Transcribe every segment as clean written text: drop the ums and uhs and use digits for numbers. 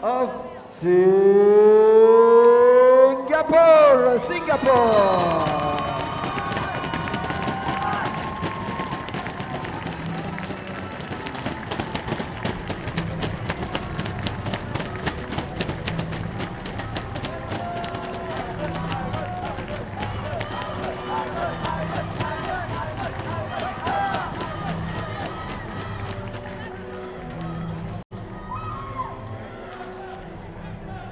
of Singapour. Singapour.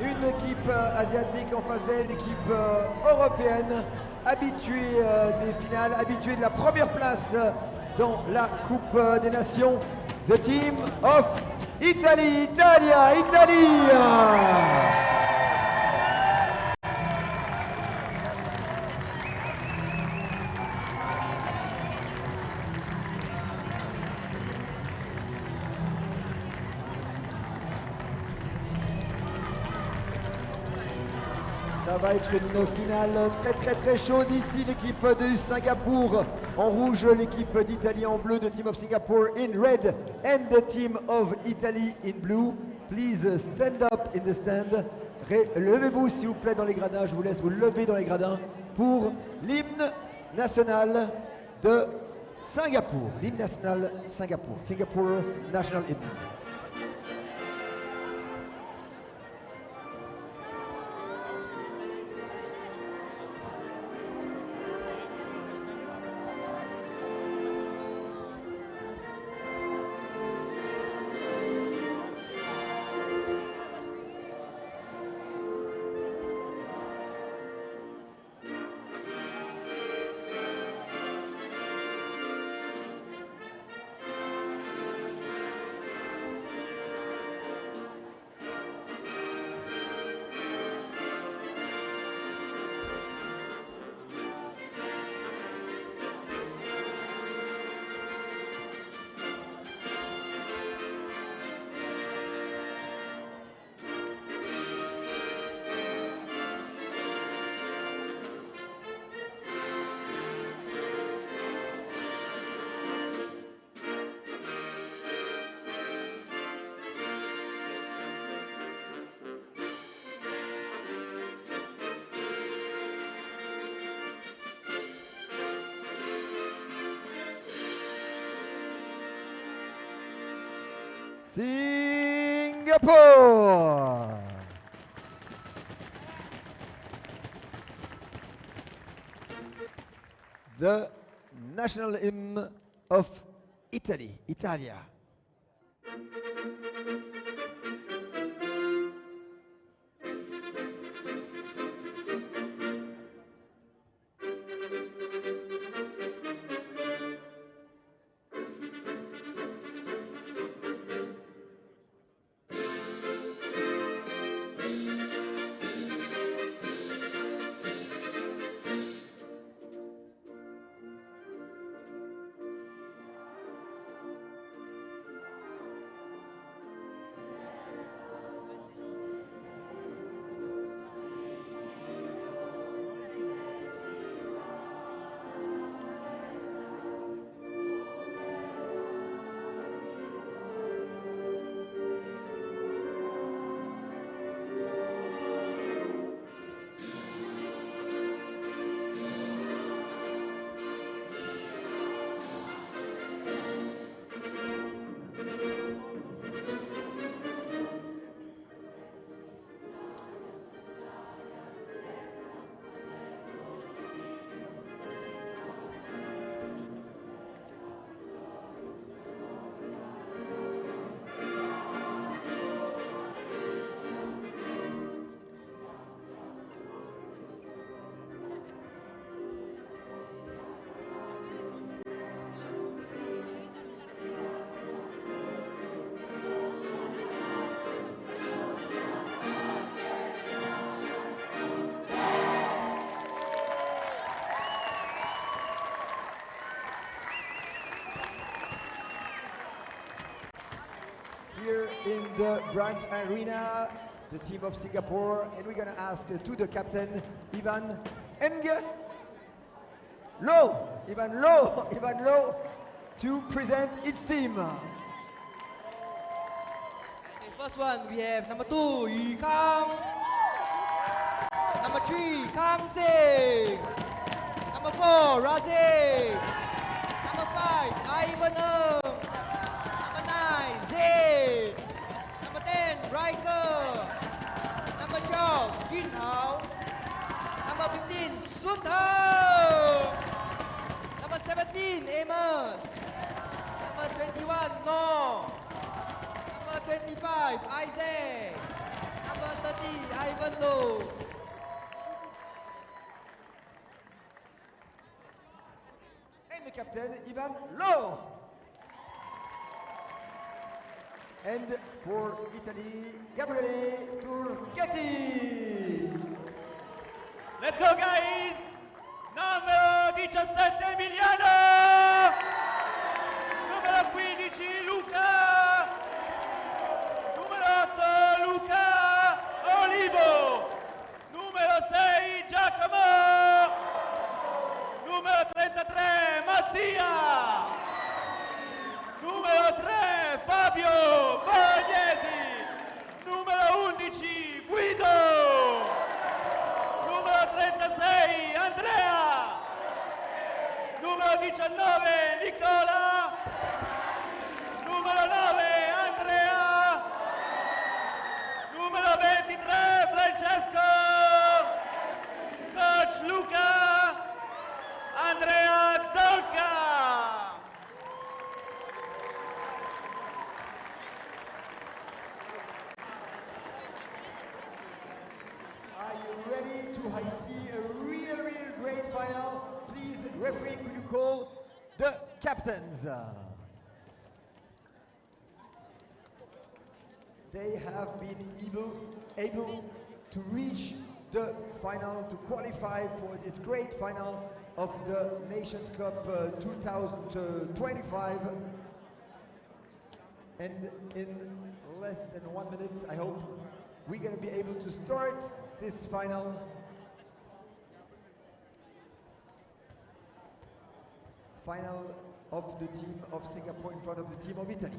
Une équipe asiatique en face d'elle, une équipe européenne, habituée des finales, habituée de la première place dans la Coupe des Nations. The team of Italy, Italia, Italie. Ça va être une finale très chaude ici. L'équipe de Singapour en rouge, l'équipe d'Italie en bleu, the team of Singapore in red and the team of Italy in blue. Please stand up in the stand. Levez-vous s'il vous plaît dans les gradins. Je vous laisse vous lever dans les gradins pour l'hymne national de Singapour. L'hymne national Singapour. Singapore National Hymn. Singapour. The national hymn of Italy, Italia. Here in the Brandt Arena, the team of Singapore, and we're going to ask to the captain, Ivan Low, to present its team. First one, we have number 2, Yi Kang. Number 3, Kang Ting. Number 4, Razik. Number 5, Ivan Ng. Number 9, Zain. Number 10, Riker. Number 12, Yin Hao. Number 15, Sun Hao. Number 17, Amos. Number 21, No. Number 25, Isaac. Number 30, Ivan Low. And the captain, Ivan Low. And for Italy, Gabriele Turchetti. Let's go guys! Numero 17 Emiliano! Numero 15 Luca! Numero 8 Luca Olivo! Numero 6 Giacomo! Numero 33 Mattia! Numero 3 Fabio Bolognesi! Numero 11 Guido! Numero 36 Andrea! Numero 19 Nicola! Numero 9 Andrea! Numero 23 Francesco! Coach Luca! Andrea Zolka! Are you ready to see a real great final? Please, referee, could you call the captains? They have been able to reach the final, to qualify for this great final of the Nations Cup 2025. And in less than 1 minute, I hope, we're going to be able to start this final. Final of the team of Singapore in front of the team of Italy.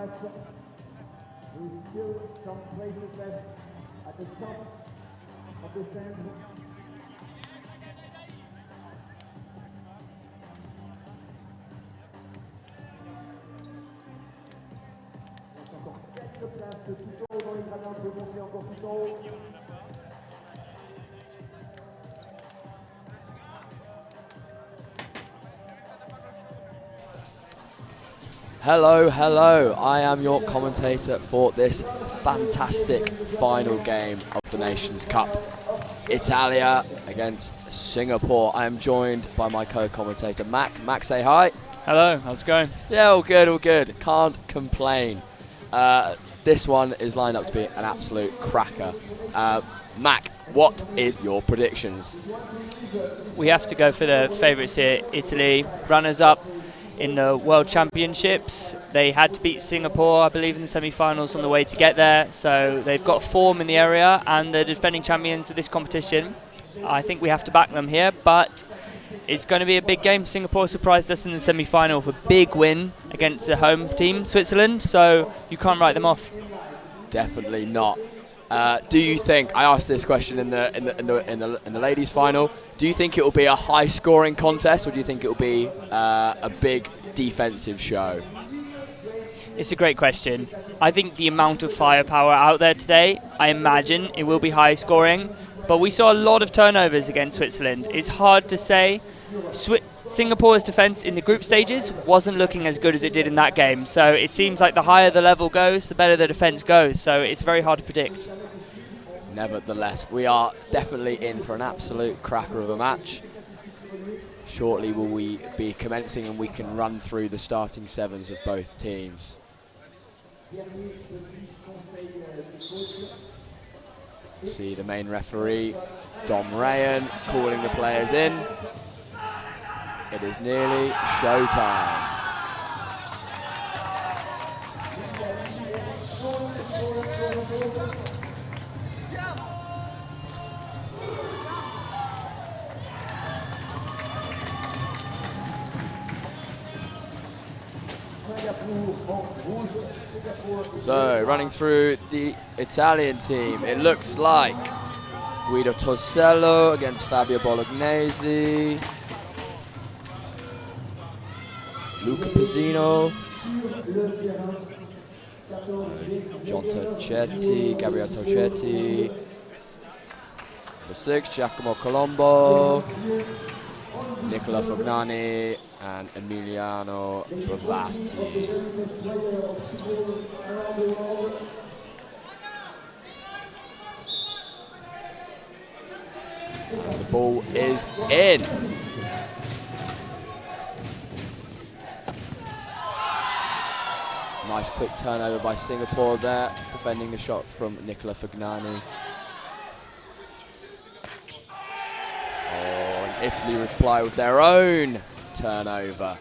There's still some places left at the top of the stands. Il reste encore quelques places tout en haut dans les gradins, on peut monter encore tout en haut. Hello, hello. I am your commentator for this fantastic final game of the Nations Cup. Italia against Singapore. I am joined by my co-commentator, Mac. Mac, say hi. Hello, how's it going? Yeah, all good, all good. Can't complain. This one is lined up to be an absolute cracker. Mac, what is your predictions? We have to go for the favourites here. Italy, runners-up in the World Championships. They had to beat Singapore, I believe, in the semi-finals on the way to get there. So they've got form in the area and they're defending champions of this competition. I think we have to back them here, but it's going to be a big game. Singapore surprised us in the semi-final with a big win against the home team, Switzerland. So you can't write them off. Definitely not. Do you think? I asked this question in the ladies' final. Do you think it will be a high-scoring contest, or do you think it will be a big defensive show? It's a great question. I think the amount of firepower out there today, I imagine it will be high-scoring. But we saw a lot of turnovers against Switzerland. It's hard to say. Singapore's defence in the group stages wasn't looking as good as it did in that game. So it seems like the higher the level goes, the better the defence goes. So it's very hard to predict. Nevertheless, we are definitely in for an absolute cracker of a match. shortly will we be commencing and we can run through the starting sevens of both teams. See the main referee, Dom Rayan, calling the players in. It is nearly showtime. So, running through the Italian team, it looks like Guido Tosello against Fabio Bolognesi, Luca Pizzino, John Tocchetti, Gabriele Tocchetti, the 6, Giacomo Colombo, Nicola Fognani, and Emiliano Bravatti. And the ball is in. Nice quick turnover by Singapore there, defending the shot from Nicola Fognani. Italy reply with their own turnover.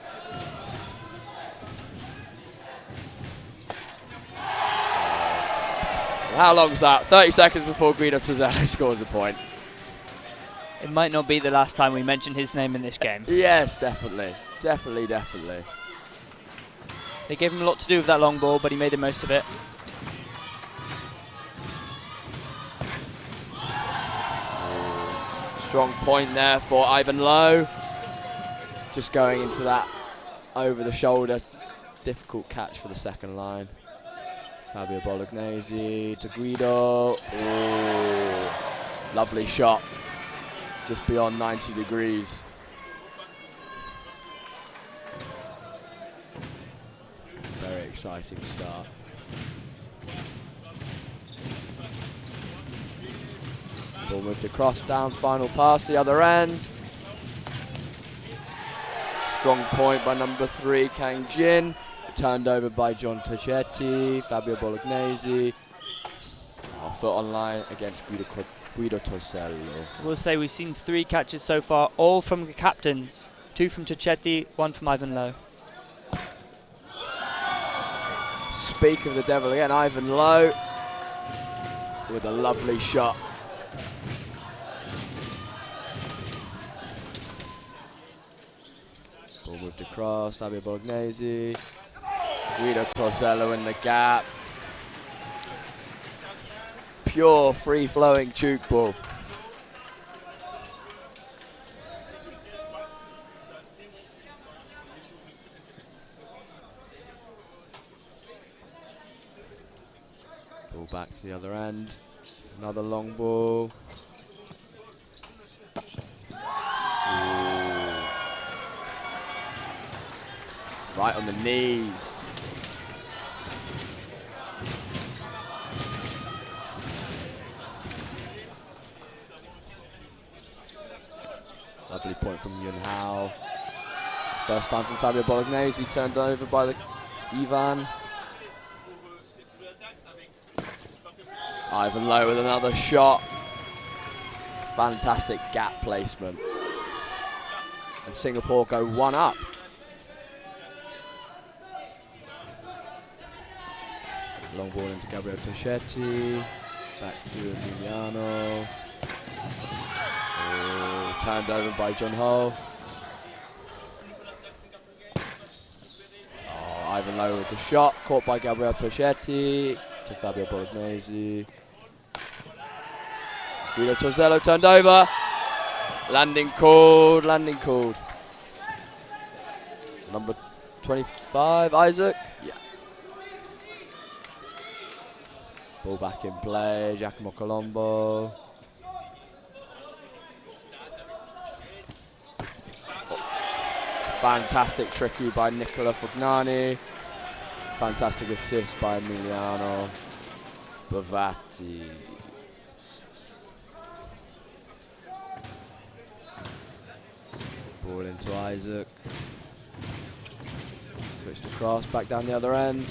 How long's that? 30 seconds before Guido Tosello scores a point. It might not be the last time we mention his name in this game. Yes, definitely. Definitely. They gave him a lot to do with that long ball, but he made the most of it. Strong point there for Ivan Lowe. Just going into that over the shoulder. Difficult catch for the second line. Fabio Bolognesi to Guido. Oh, lovely shot. Just beyond 90 degrees. Very exciting start. Ball moved across, down, final pass, the other end. Strong point by number 3, Kang Jin. Turned over by John Tocchetti, Fabio Bolognesi. Foot on line against Guido Tosello. We'll say we've seen 3 catches so far, all from the captains. 2 from Tocchetti, 1 from Ivan Lowe. Speak of the devil again, Ivan Lowe with a lovely shot. Ball moved across, Fabio Bolognesi. Guido Tosello in the gap. Pure free-flowing Tchoukball. Ball back to the other end. Another long ball. Ooh. Right on the knees. Lovely point from Yun Hao. First time from Fabio Bolognesi, turned over by the Ivan. Ivan Lowe with another shot. Fantastic gap placement. And Singapore go 1 up. Long ball into Gabriele Tocchetti. Back to Emiliano. Turned over by John Ho. Ivan Lowe with the shot, caught by Gabriele Tocchetti to Fabio Bolognesi. Guido Tosello turned over. Landing called. Number 25, Isaac. Yeah. Ball back in play, Giacomo Colombo. Fantastic tricky by Nicola Fognani. Fantastic assist by Emiliano Bravatti. Ball Ball into Isaac. Switched across, back down the other end.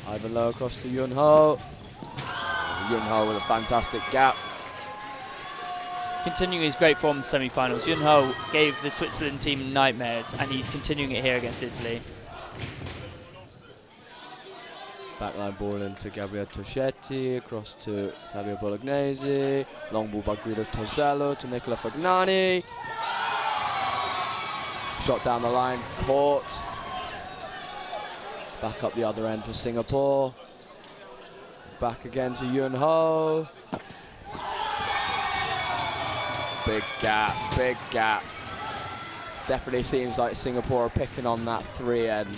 Ivan Low across to Yun Ho. Yun Ho with a fantastic gap. Continuing his great form in the semi-finals, Yun Ho gave the Switzerland team nightmares, and he's continuing it here against Italy. Backline ball into Gabriele Toschetti, across to Fabio Bolognesi. Long ball by Guido Tosello to Nicola Fagnani. Shot down the line, caught. Back up the other end for Singapore. Back again to Yun Ho. Big gap, big gap. Definitely seems like Singapore are picking on that 3 end.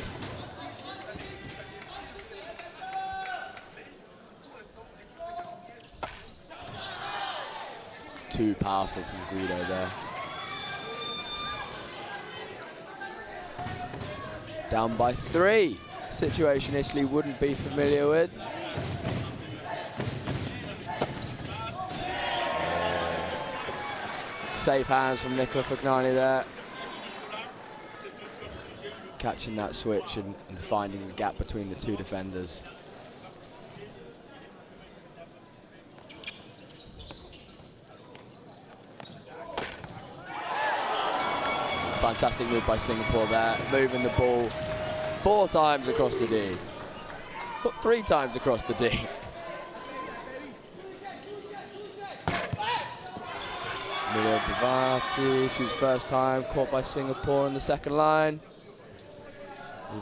Too powerful from Guido there. Down by 3. Situation Italy wouldn't be familiar with. Safe hands from Nicola Fagnani there. Catching that switch and finding the gap between the 2 defenders. Fantastic move by Singapore there, moving the ball 4 times across the D. 3 times across the D. Emilio Bavati shoots first time, caught by Singapore in the second line.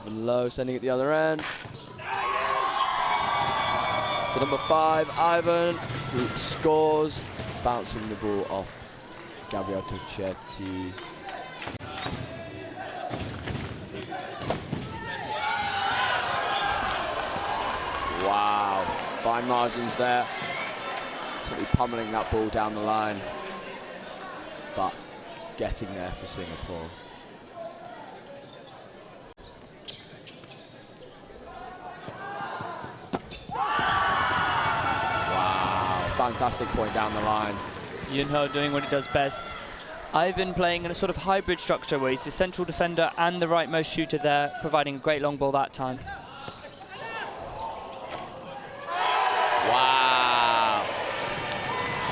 Even Low, sending it the other end. To number 5, Ivan, who scores, bouncing the ball off Gabriele Toschetti. Wow, fine margins there. Really pummeling that ball down the line, but getting there for Singapore. Wow, fantastic point down the line. Yun Ho doing what he does best. Ivan playing in a sort of hybrid structure where he's the central defender and the rightmost shooter there, providing a great long ball that time. Wow.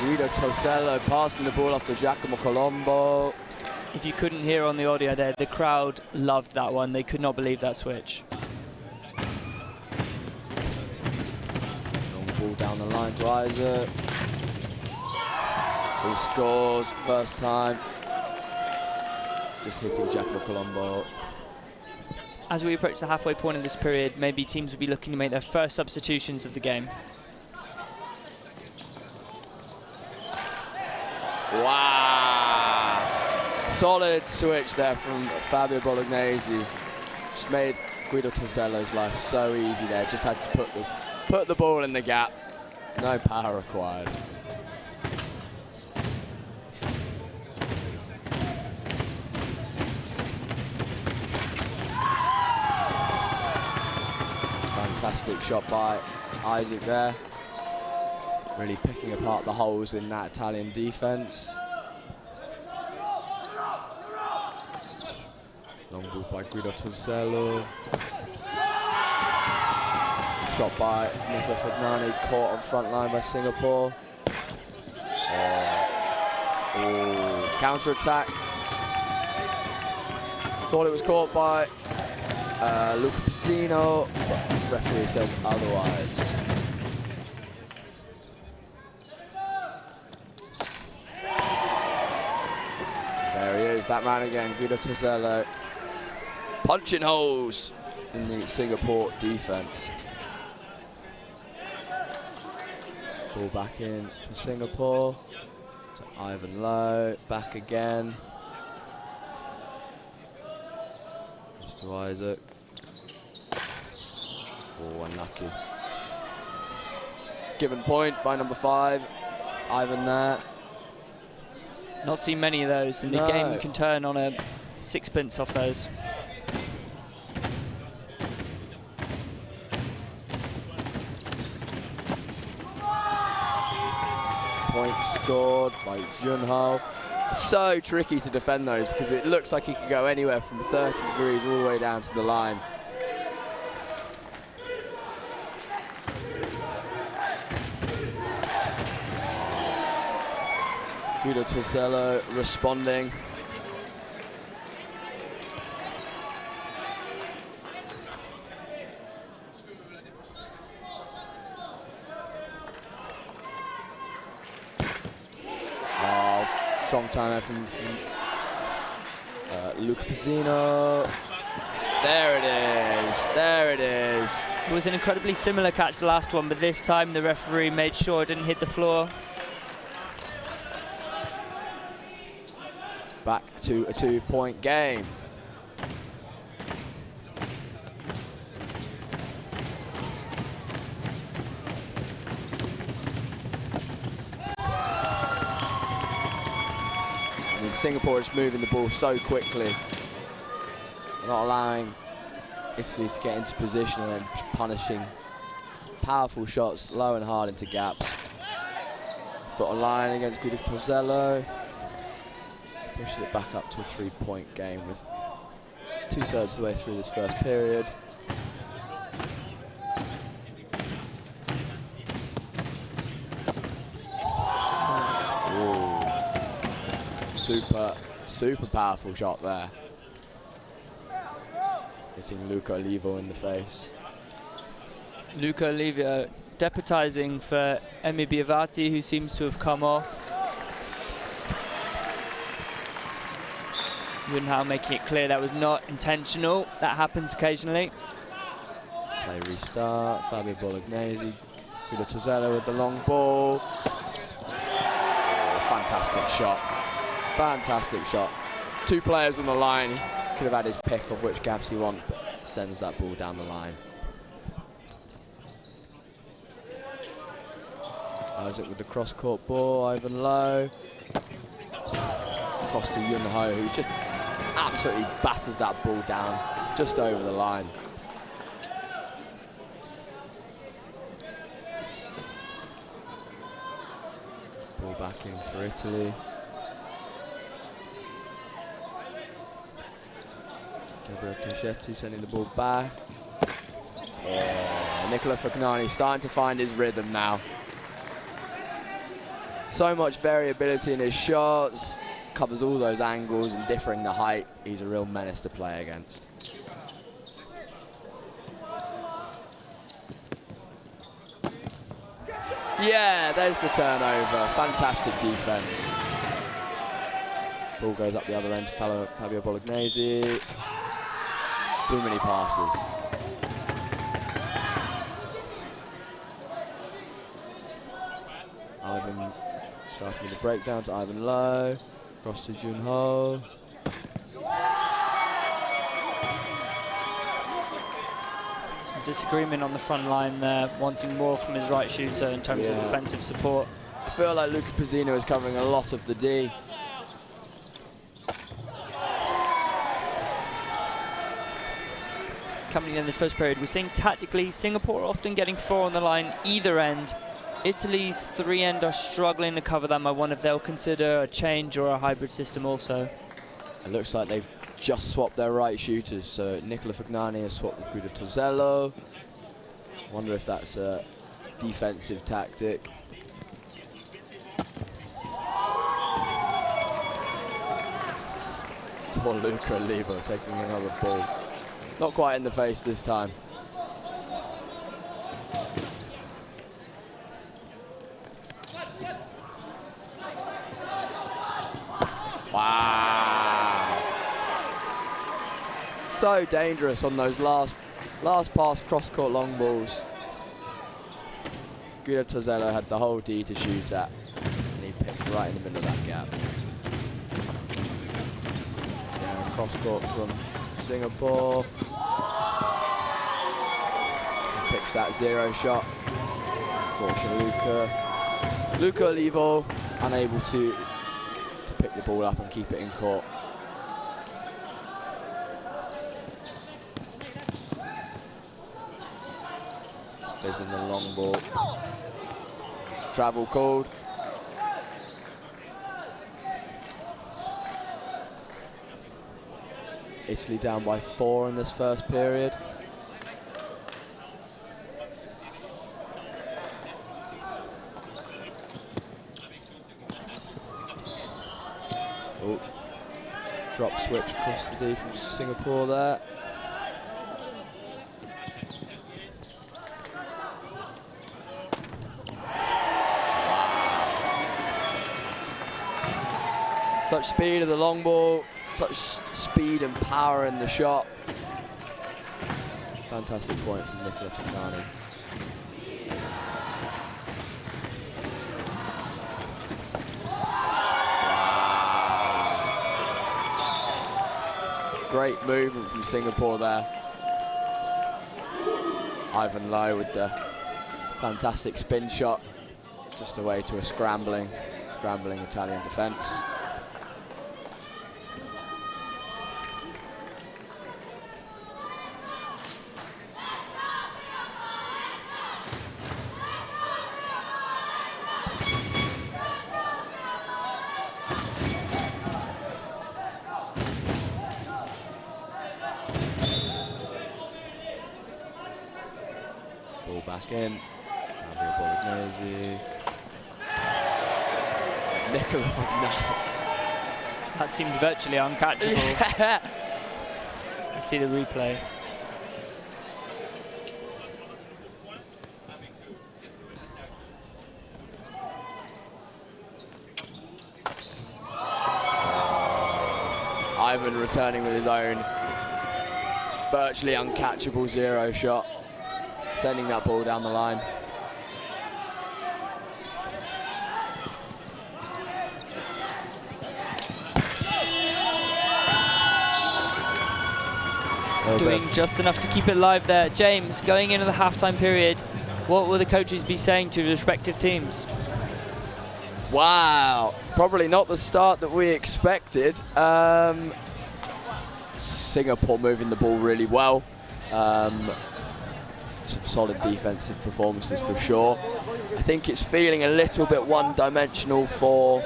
Guido Tosello passing the ball off to Giacomo Colombo. If you couldn't hear on the audio there, the crowd loved that one. They could not believe that switch. Long ball down the line to Isaac. He scores first time. Just hitting Giacomo Colombo. As we approach the halfway point of this period, maybe teams will be looking to make their first substitutions of the game. Wow! Solid switch there from Fabio Bolognesi. Just made Guido Tosello's life so easy there. Just had to put the ball in the gap. No power required. Fantastic shot by Isaac there. Really picking apart the holes in that Italian defence. Long ball by Guido Tosello. Shot by Nicola Fagnani, caught on front line by Singapore. Oh, counter attack. Thought it was caught by Luca Piscino, but the referee says otherwise. There he is, that man again, Guido Tosello. Punching holes in the Singapore defence. Ball back in for Singapore. To Ivan Low, back again. Just to Isaac. Oh, unlucky. Given point by number 5. Ivan there. Not seen many of those, and the game can turn on a sixpence off those. Point scored by Junho. So tricky to defend those because it looks like he could go anywhere from 30 degrees all the way down to the line. Guido Tosello responding. Strong turnover from Luca Pizzino. There it is, there it is. It was an incredibly similar catch to the last one, but this time the referee made sure it didn't hit the floor. Back to a 2-point game. Singapore is moving the ball so quickly, not allowing Italy to get into position and then punishing powerful shots low and hard into gaps. Foot on line against Guido Tosello. Pushes it back up to a 3-point game with 2/3 of the way through this first period. Super powerful shot there. Hitting Luca Olivo in the face. Luca Olivo deputising for Emi Biavati, who seems to have come off. Yunhao making it clear that was not intentional. That happens occasionally. Play restart. Fabio Bolognese. Guido Tosello with the long ball. Oh, fantastic shot. Fantastic shot. 2 players on the line. He could have had his pick of which gaps he wants, but sends that ball down the line. Isaac with the cross-court ball. Ivan Lowe. Across to Yunho, who just absolutely batters that ball down just over the line. Ball back in for Italy. Gabriel Toschetti sending the ball back. Nicola Fagnani starting to find his rhythm now. So much variability in his shots. Covers all those angles and differing the height. He's a real menace to play against. Yeah, there's the turnover. Fantastic defense. Ball goes up the other end to Fabio Bolognese. Too many passes. Ivan starting with the breakdown to Ivan Lowe. Across to Junho. Some disagreement on the front line there, wanting more from his right shooter in terms of defensive support. I feel like Luca Pizzino is covering a lot of the D. Coming in the first period, we're seeing tactically Singapore often getting 4 on the line either end. Italy's 3 end are struggling to cover them. I wonder if they'll consider a change or a hybrid system also. It looks like they've just swapped their right shooters. So Nicola Fagnani has swapped with Guido Tosello. Wonder if that's a defensive tactic. Poor Luca Olivo taking another ball. Not quite in the face this time. Wow. So dangerous on those last pass cross-court long balls. Guido Tosello had the whole D to shoot at, and he picked right in the middle of that gap. Yeah, cross-court from Singapore. He picks that 0 shot. Unfortunately, Luca Olivo unable to pick the ball up and keep it in court. Fizz in the long ball. Travel called. Italy down by 4 in this first period. Oh, drop switch across the D from Singapore there. Such speed of the long ball, such speed and power in the shot. Fantastic point from Nicola Fagnani. Great movement from Singapore there. Ivan Lowe with the fantastic spin shot, just away to a scrambling Italian defence. Ball back in. Fabio Bolognese. Nicola Fagnani. That seemed virtually uncatchable. Yeah. You see the replay. Ivan returning with his own virtually uncatchable 0 shot, sending that ball down the line. Doing just enough to keep it live there. James, going into the halftime period, what will the coaches be saying to the respective teams? Wow, probably not the start that we expected. Singapore moving the ball really well. Some solid defensive performances for sure. I think it's feeling a little bit one-dimensional for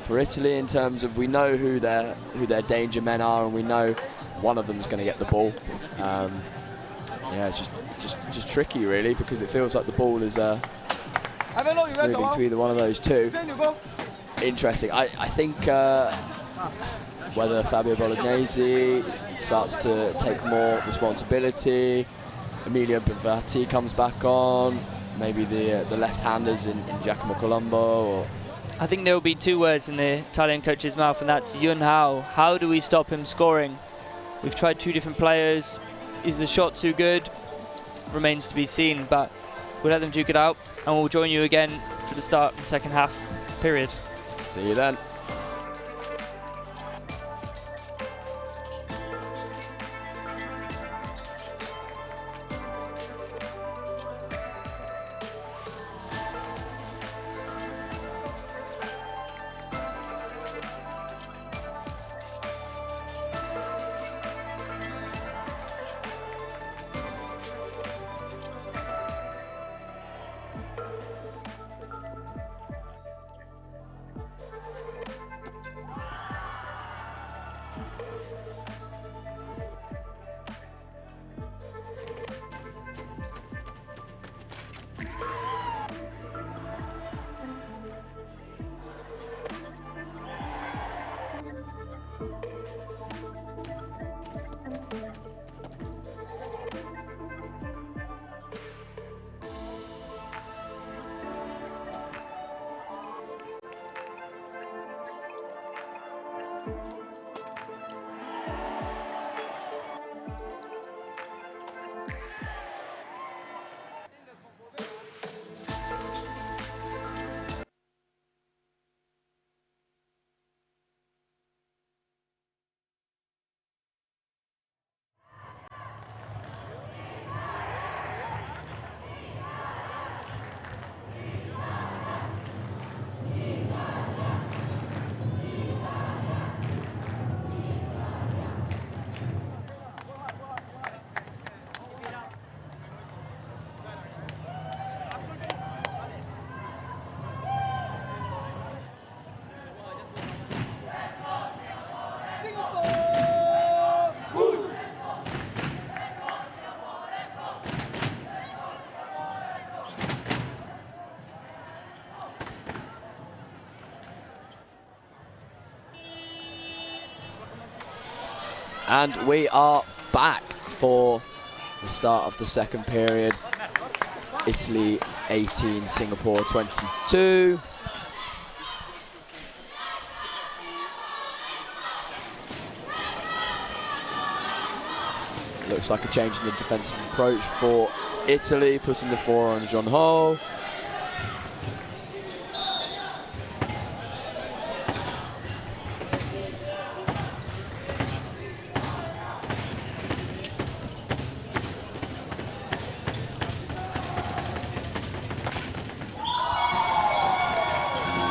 Italy in terms of we know who their danger men are, and we know one of them is going to get the ball. Yeah, it's just tricky really, because it feels like the ball is moving to either one of those two. Interesting. I think whether Fabio Bolognese starts to take more responsibility, Emilio Bavati comes back on, maybe the left-handers in Giacomo Colombo. Or I think there will be 2 words in the Italian coach's mouth, and that's Yun Hao. How do we stop him scoring? We've tried 2 different players. Is the shot too good? Remains to be seen, but we'll let them duke it out, and we'll join you again for the start of the second half period. See you then. And we are back for the start of the second period. Italy 18, Singapore 22. Looks like a change in the defensive approach for Italy, putting the 4 on Jean Ho.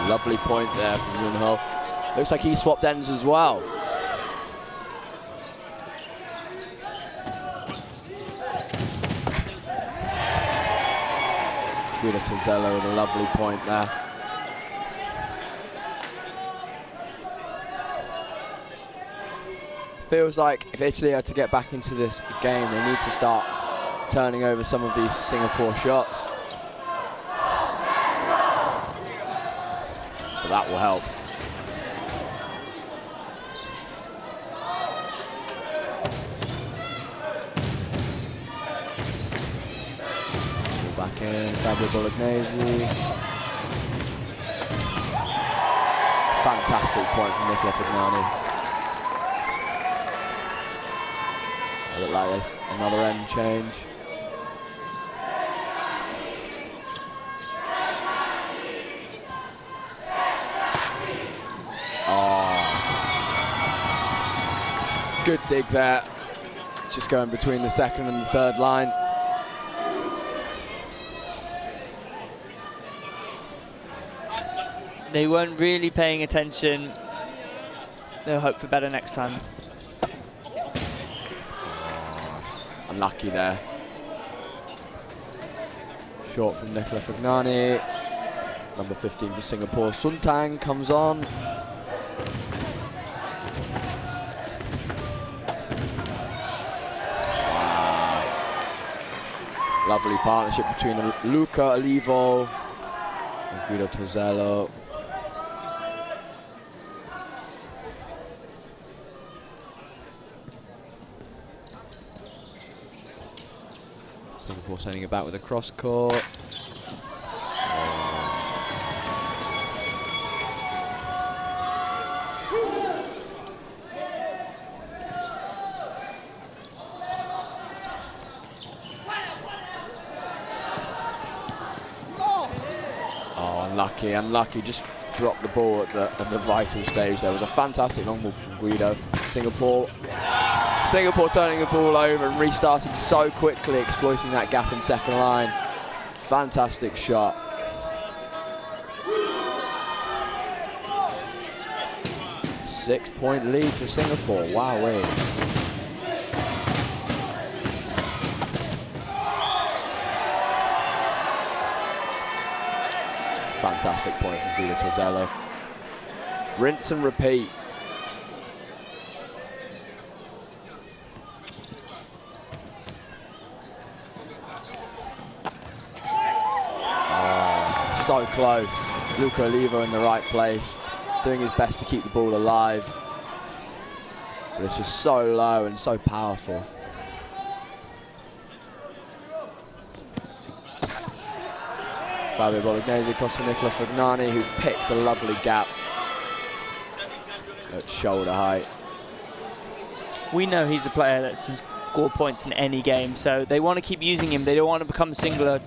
Lovely point there from Junho. Looks like he swapped ends as well. Guido Tozzello with a lovely point there. Feels like if Italy are to get back into this game, they need to start turning over some of these Singapore shots. But that will help. Back in, Fabio Bolognese. Fantastic point from Nicola Fagnani. It look like there's another end change. Good dig there. Just going between the second and the third line. They weren't really paying attention. They'll hope for better next time. Unlucky there. Short from Nicola Fagnani. Number 15 for Singapore, Sun Tang comes on. Lovely partnership between Luca Olivo and Guido Tozzello. Singapore sending it back with a cross court. Unlucky, just dropped the ball at the vital stage. There was a fantastic long ball from Guido. Singapore turning the ball over and restarting so quickly, exploiting that gap in second line. Fantastic shot. Six-point lead for Singapore. Wowee. Fantastic point from Guido Tozzello. Rinse and repeat. Oh, so close. Luca Olivo in the right place, doing his best to keep the ball alive. But it's just so low and so powerful. Fabio Bolognese across to Nicola Fagnani, who picks a lovely gap at shoulder height. We know he's a player that score points in any game, so they want to keep using him. They don't want to become singular.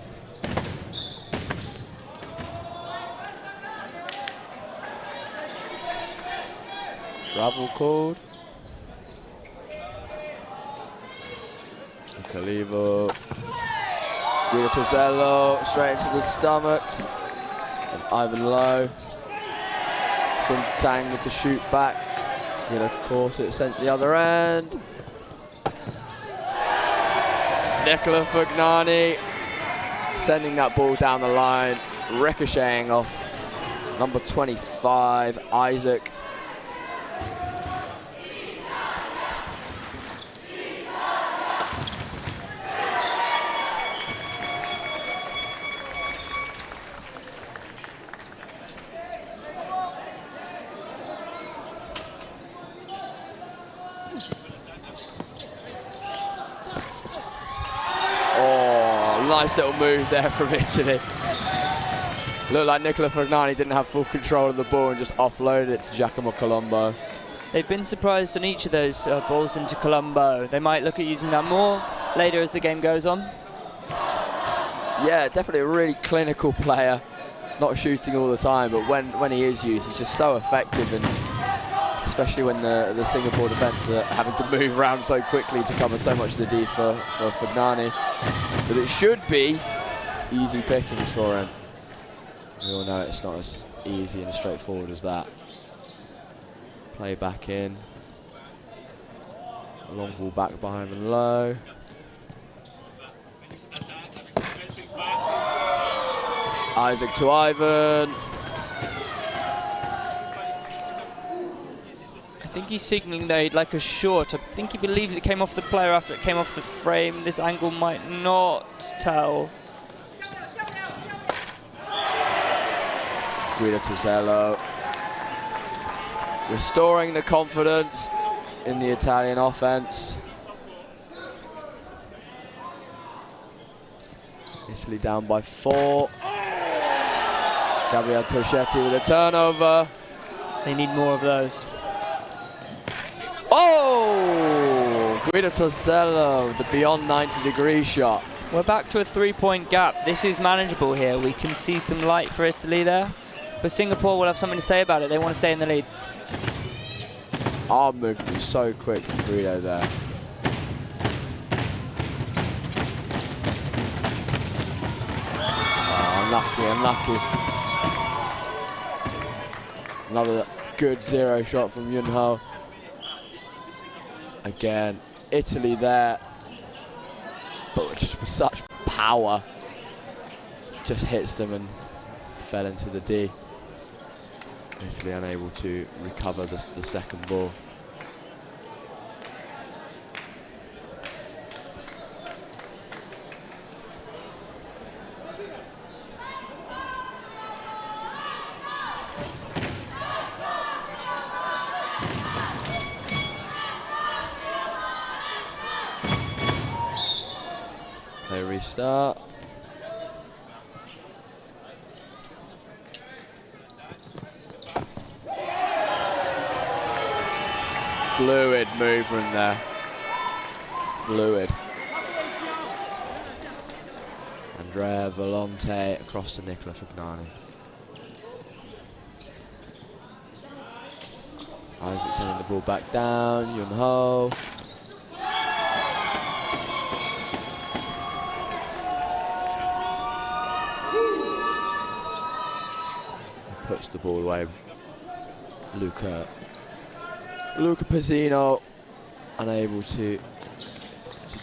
Travel called. Calivo. Guido Tozzello straight into the stomach of Ivan Lowe. Sun Tang with the shoot back. Guido caught it, sent to the other end. Nicola Fagnani sending that ball down the line, ricocheting off number 25, Isaac. nice little move there from Italy. Looked like Nicola Fagnani didn't have full control of the ball and just offloaded it to Giacomo Colombo. They've been surprised on each of those balls into Colombo. They might look at using that more later as the game goes on. Yeah, definitely a really clinical player. Not shooting all the time, but when he is used, he's just so effective, and especially when the Singapore defence are having to move around so quickly to cover so much of the D for Fagnani. But it should be easy pickings for him. We all know it's not as easy and straightforward as that. Play back in. A long ball back behind and low. Isaac to Ivan. I think he's signalling there he'd like a short. I think he believes it came off the player after it came off the frame. This angle might not tell. Guido Tosello restoring the confidence in the Italian offense. Italy down by 4. Gabriel Toscetti with a turnover. They need more of those. Oh! Guido Tosello, the beyond 90-degree shot. We're back to a 3-point gap. This is manageable here. We can see some light for Italy there. But Singapore will have something to say about it. They want to stay in the lead. Arm movement was so quick from Guido there. Oh, unlucky. Another good 0 shot from Yunho. Again, Italy there, but just with such power, just hits them and fell into the D. Italy unable to recover the second ball. Play restart. Fluid movement there. Fluid. Andrea Volonte across to Nicola Fagnani. Isaac sending the ball back down. Yunho. Puts the ball away. Luca Pizzino unable to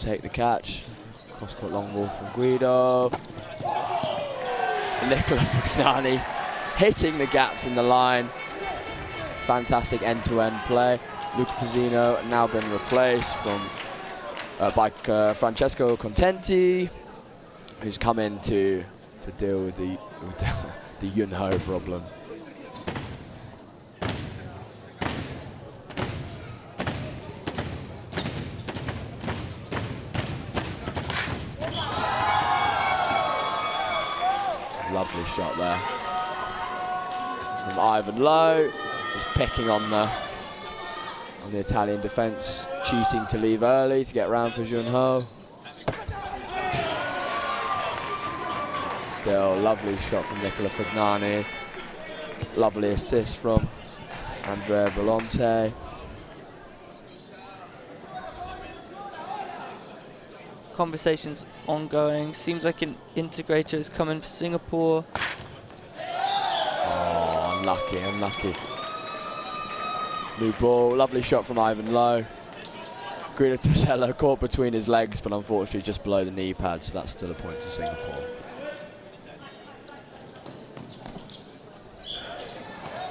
take the catch. Cross-court long ball from Guido. Nicola Fagnani hitting the gaps in the line. Fantastic end-to-end play. Luca Pizzino now been replaced by Francesco Contenti, who's come in to deal with the Yunho problem. Lovely shot there from Ivan Lowe, just picking on the Italian defence, cheating to leave early to get round for Junho. Still lovely shot from Nicola Fagnani. Lovely assist from Andrea Volonte. Conversations ongoing. Seems like an integrator is coming for Singapore. Oh, unlucky. New ball, lovely shot from Ivan Lowe. Guido Tosello caught between his legs, but unfortunately just below the knee pad, so that's still a point to Singapore.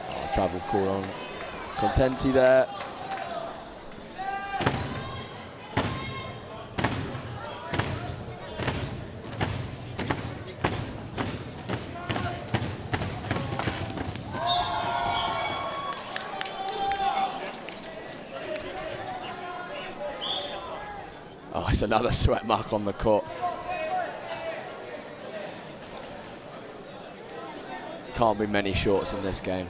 Oh, travel call on Contenti there. Oh, it's another sweat mark on the court. can't be many shorts in this game.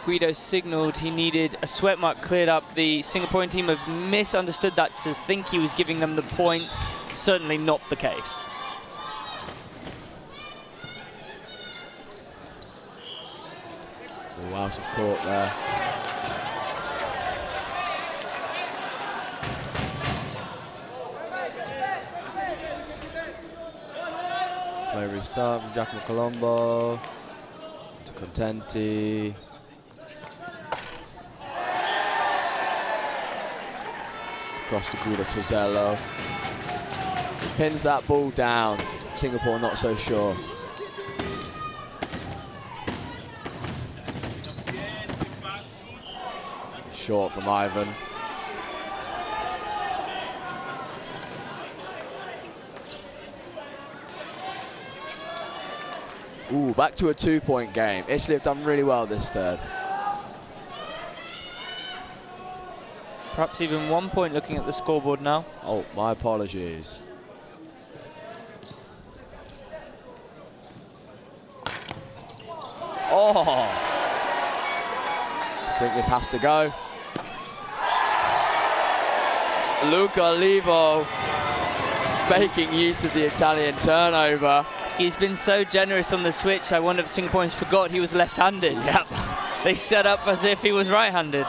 Guido signalled he needed a sweat mark cleared up. The Singaporean team have misunderstood that to think he was giving them the point. Certainly not the case. All out of court there. Play restart from Giacomo Colombo to Contenti. Across to Guido Tozello. Pins that ball down. Singapore not so sure. Short from Ivan. Ooh, back to a 2-point game. Italy have done really well this third. Perhaps even 1 point looking at the scoreboard now. Oh, my apologies. Oh! I think this has to go. Luca Olivo making use of the Italian turnover. He's been so generous on the switch, I wonder if Singaporeans forgot he was left-handed. Yep. They set up as if he was right-handed.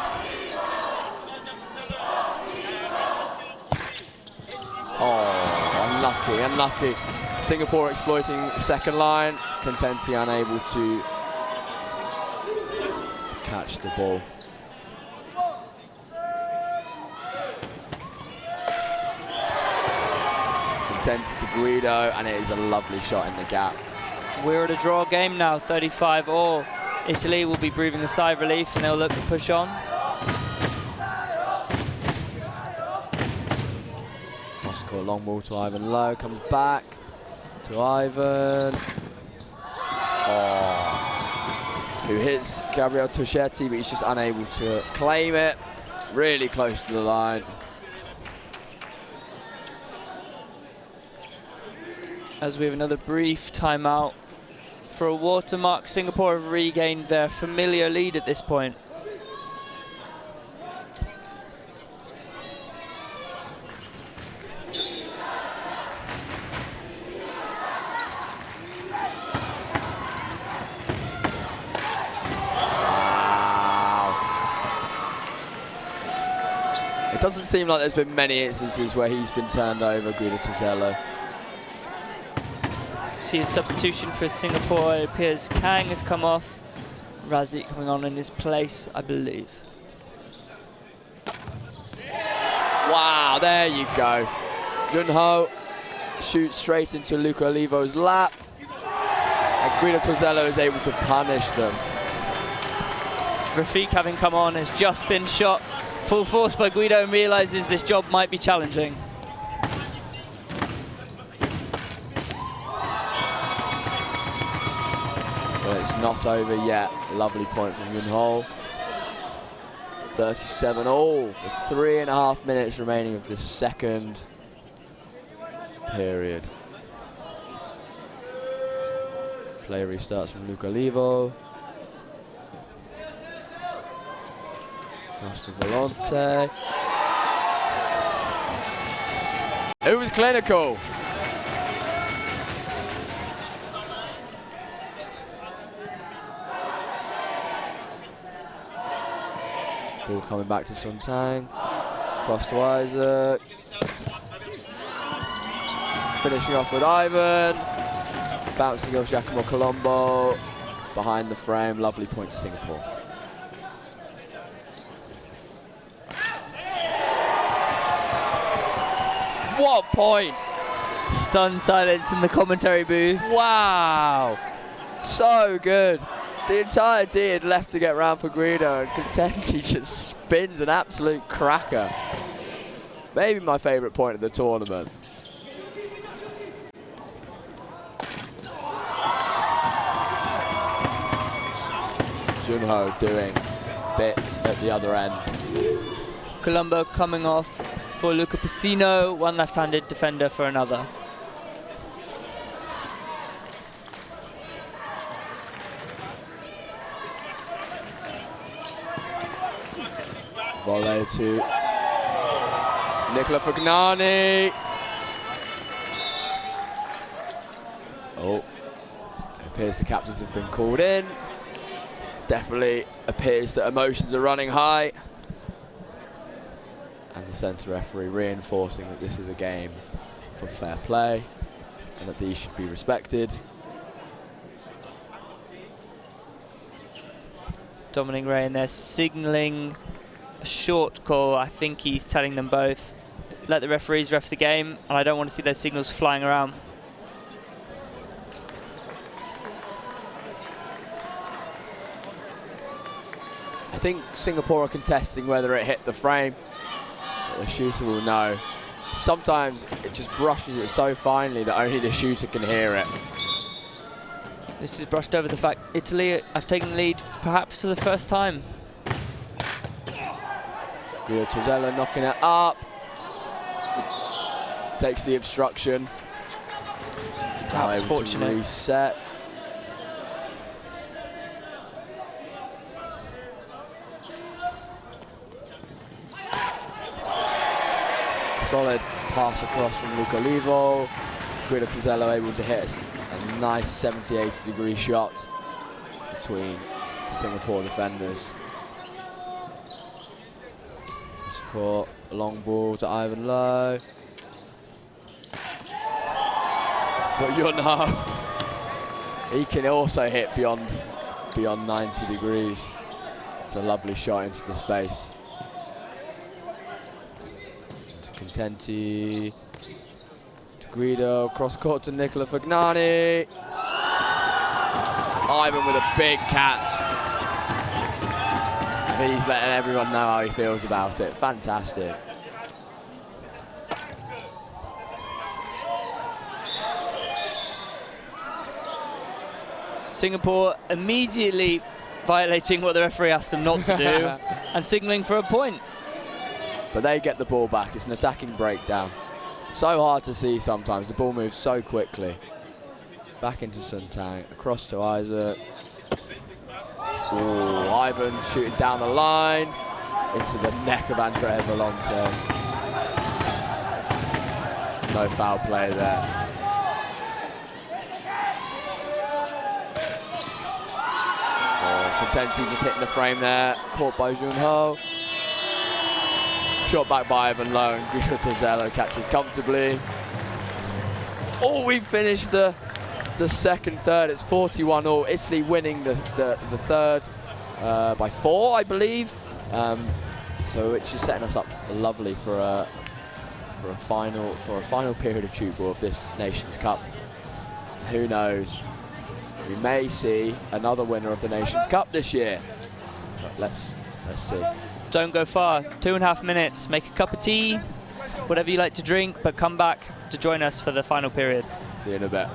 Oh, unlucky, unlucky. Singapore exploiting second line. Contenti unable to catch the ball. Contenti to Guido, and it is a lovely shot in the gap. We're at a draw game now, 35-all. Italy will be breathing a sigh of relief and they'll look to push on. Moscow, long ball to Ivan Lowe, comes back to Ivan. Oh. Who hits Gabriel Toschetti, but he's just unable to claim it. Really close to the line. As we have another brief timeout for a watermark, Singapore have regained their familiar lead at this point. Wow. It doesn't seem like there's been many instances where he's been turned over, Guido Tozello. See a substitution for Singapore. It appears Kang has come off. Razik coming on in his place, I believe. Wow, there you go. Junho shoots straight into Luca Olivo's lap. And Guido Tozello is able to punish them. Rafiq, having come on, has just been shot full force by Guido and realises this job might be challenging. But it's not over yet. Lovely point from Yunho. 37-all with 3.5 minutes remaining of the second period. Play restarts from Luca Olivo. Cross to Volante. It was clinical. Ball coming back to Suntang. Cross to Isaac. Finishing off with Ivan. Bouncing off Giacomo Colombo. Behind the frame. Lovely point to Singapore. What point? Stunned silence in the commentary booth. Wow. So good. The entire team had left to get round for Guido, and Contenti just spins an absolute cracker. Maybe my favourite point of the tournament. Junho doing bits at the other end. Colombo coming off for Luca Piscino, one left-handed defender for another. Volley to Nicola Fagnani. Oh, it appears the captains have been called in. Definitely appears that emotions are running high. And the centre referee reinforcing that this is a game for fair play and that these should be respected. Dominic Ray in there signalling a short call. I think he's telling them both, let the referees ref the game, and I don't want to see those signals flying around. I think Singapore are contesting whether it hit the frame, but the shooter will know. Sometimes it just brushes it so finely that only the shooter can hear it. This is brushed over the fact Italy have taken the lead perhaps for the first time. Guido Tosello knocking it up. Takes the obstruction. That was Able to fortunate. reset. Solid pass across from Luca Levo. Guido Tosello able to hit a nice 70-80 degree shot between Singapore defenders. Caught a long ball to Ivan Lowe. But you know, he can also hit beyond 90 degrees. It's a lovely shot into the space. To Contenti, to Guido, cross court to Nicola Fagnani. Ivan with a big catch. He's letting everyone know how he feels about it. Fantastic. Singapore immediately violating what the referee asked them not to do and signalling for a point. But they get the ball back. It's an attacking breakdown. So hard to see sometimes. The ball moves so quickly. Back into Suntang, across to Isaac. Ooh, Ivan shooting down the line into the neck of Andrea Volonte. No foul play there. Contenti just hitting the frame there, caught by Junho. Shot back by Ivan Lowe and Guido Tosello catches comfortably. Oh, we finished the second third. It's 41-all. Italy winning the third by 4, I believe. So which is setting us up lovely for a final period of Tchoukball of this Nations Cup. Who knows? We may see another winner of the Nations Cup this year. But let's see. Don't go far. 2.5 minutes. Make a cup of tea, whatever you like to drink, but come back to join us for the final period. See you in a bit.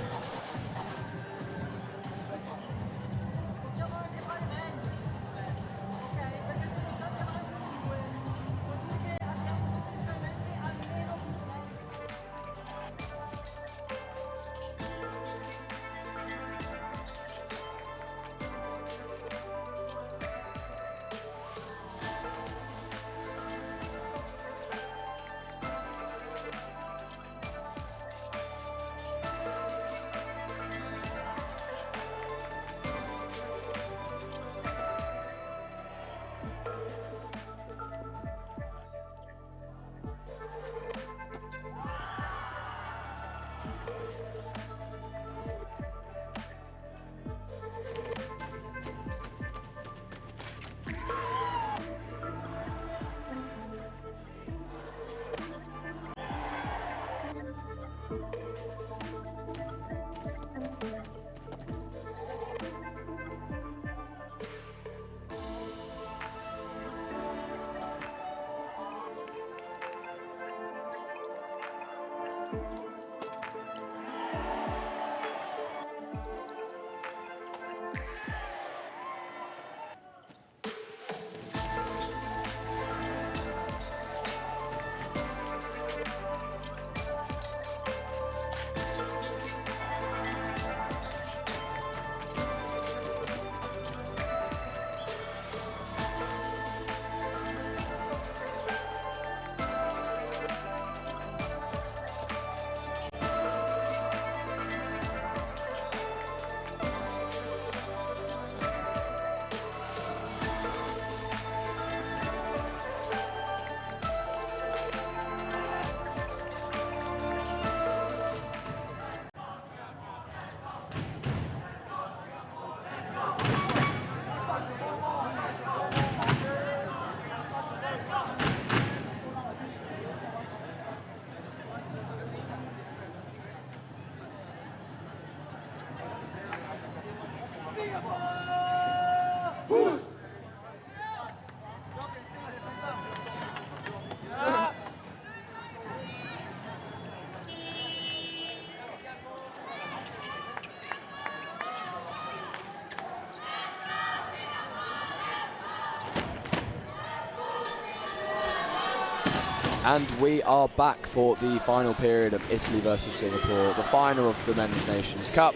And we are back for the final period of Italy versus Singapore, the final of the Men's Nations Cup.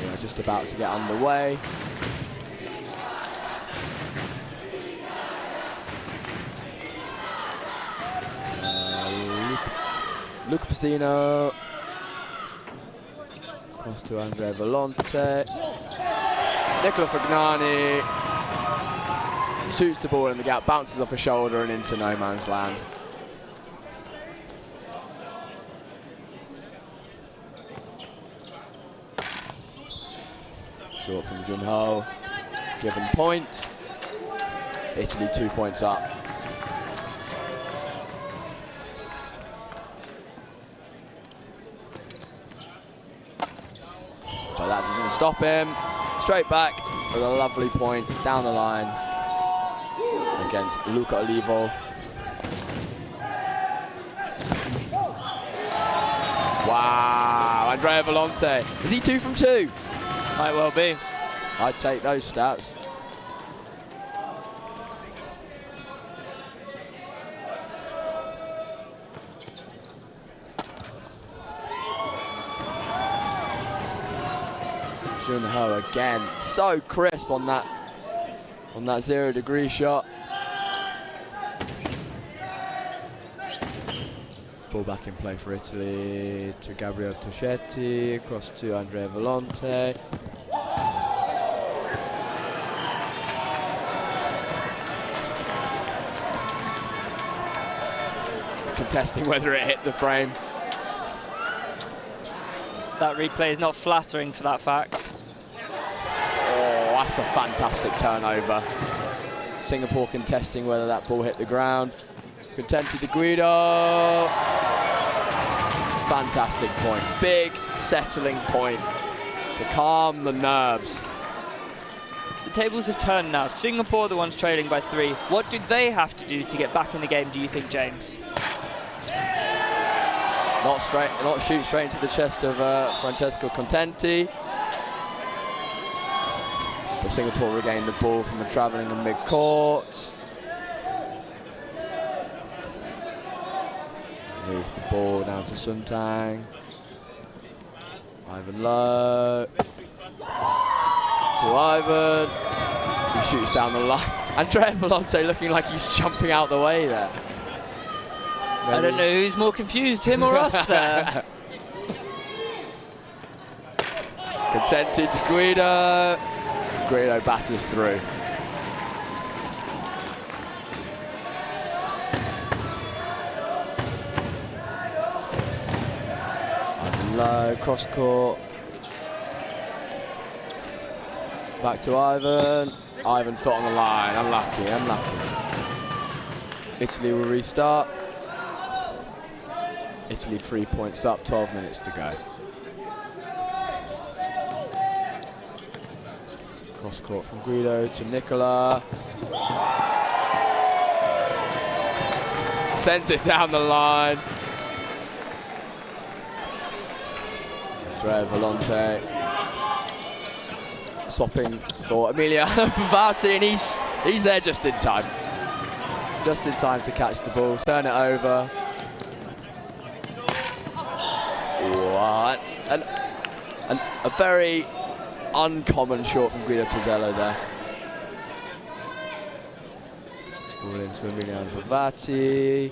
We are just about to get underway. Luca Pacino. Cross to Andrea Volonte. Nicola Fagnani. Shoots the ball in the gap, bounces off a shoulder and into no man's land. Short from Junho. Given point. Italy 2 points up. But that doesn't stop him. Straight back with a lovely point down the line against Luca Olivo. Wow, Andrea Volonte. Is he 2 from 2? Might well be. I'd take those stats. Junho again, so crisp on that 0 degree shot. Ball back in play for Italy to Gabriele Toschetti, across to Andrea Volonte. Contesting whether it hit the frame. That replay is not flattering for that fact. Oh, that's a fantastic turnover. Singapore contesting whether that ball hit the ground. Contenti to Guido. Fantastic point. Big settling point to calm the nerves. The tables have turned now. Singapore, the ones trailing by 3. What do they have to do to get back in the game, do you think, James? Not shoot straight into the chest of Francesco Contenti. But Singapore regained the ball from the travelling in mid-court. Move the ball down to Suntang. Ivan Lowe. To Ivan. He shoots down the line. Andrea Volonte looking like he's jumping out the way there. I don't know who's more confused, him or us there. Contenti to Guido. Guido batters through. Low cross court. Back to Ivan. Ivan foot on the line. Unlucky. Italy will restart. Italy 3 points up, 12 minutes to go. Cross court from Guido to Nicola. Sends it down the line. Andrea Volonte. Swapping for Emilia Pavati, and he's there just in time. Just in time to catch the ball, turn it over. What? And a very uncommon shot from Guido Tozzello there. Ball into Emiliano Pavati.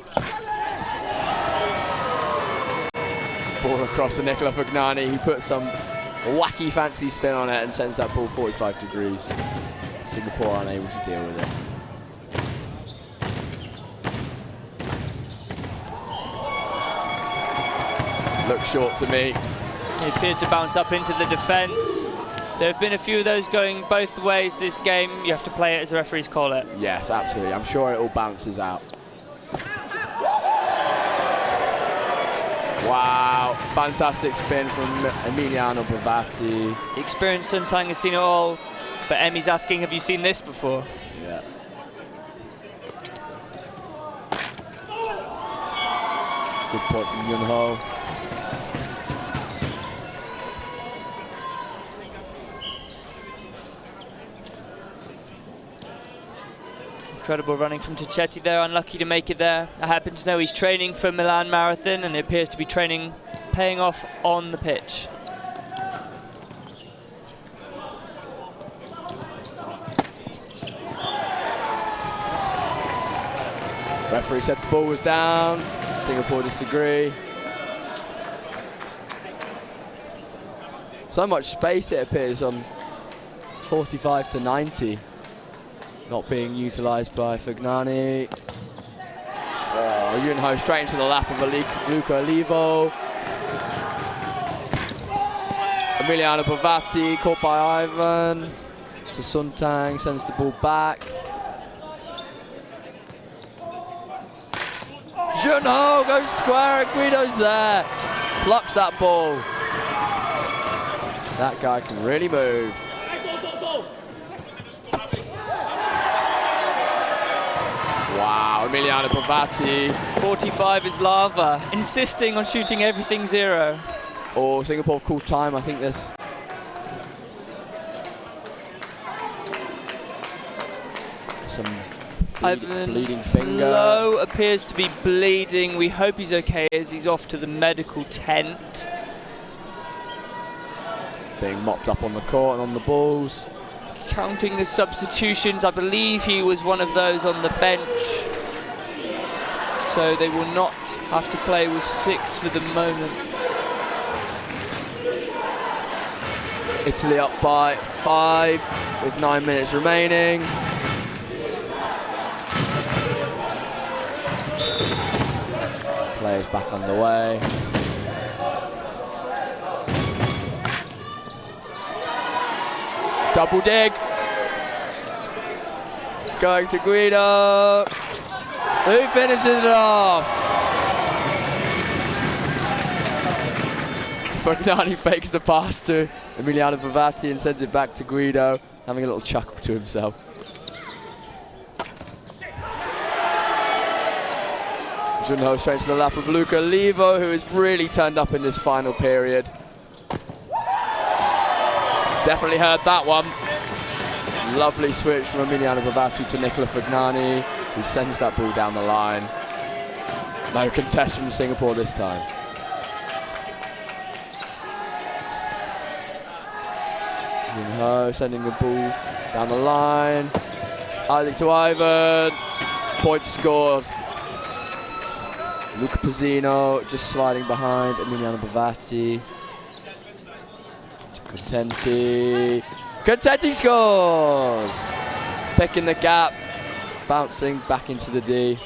Ball across to Nicola Fagnani, who puts some wacky fancy spin on it and sends that ball 45 degrees. Singapore unable to deal with it. Looks short to me. He appeared to bounce up into the defence. There have been a few of those going both ways this game. You have to play it as the referees call it. Yes, absolutely. I'm sure it all bounces out. Wow, fantastic spin from Emiliano Bravatti. The experienced Suntang has seen it all, but Emmy's asking, have you seen this before? Yeah. Good point from Yun Ho. Incredible running from Tchoukball there, unlucky to make it there. I happen to know he's training for Milan Marathon, and it appears to be paying off on the pitch. Referee said the ball was down. Singapore disagree. So much space it appears on 45 to 90. Not being utilised by Fagnani. Oh, Yun Ho straight into the lap of Luca Olivo. Emiliano Bravatti caught by Ivan. To Suntang, sends the ball back. Yun Ho goes square and Guido's there. Plucks that ball. That guy can really move. Wow, Emiliano Bravatti. 45 is lava, insisting on shooting everything 0. Oh, Singapore called time. I think there's some bleeding finger. Low appears to be bleeding. We hope he's okay as he's off to the medical tent. Being mopped up on the court and on the balls. Counting the substitutions, I believe he was one of those on the bench. So they will not have to play with 6 for the moment. Italy up by 5 with 9 minutes remaining. Players back underway. Double dig. Going to Guido. Who finishes it off? Fagnani fakes the pass to Emiliano Bravatti and sends it back to Guido, having a little chuckle to himself. Yun Ho straight to the lap of Luca Olivo, who has really turned up in this final period. Definitely heard that one. Lovely switch from Emiliano Bravatti to Nicola Fagnani, who sends that ball down the line. No contest from Singapore this time. Yun Ho sending the ball down the line. Isaac to Ivan. Point scored. Luca Pizzino just sliding behind Emiliano Bravatti. Contenti. Contenti scores! Picking the gap, bouncing back into the D.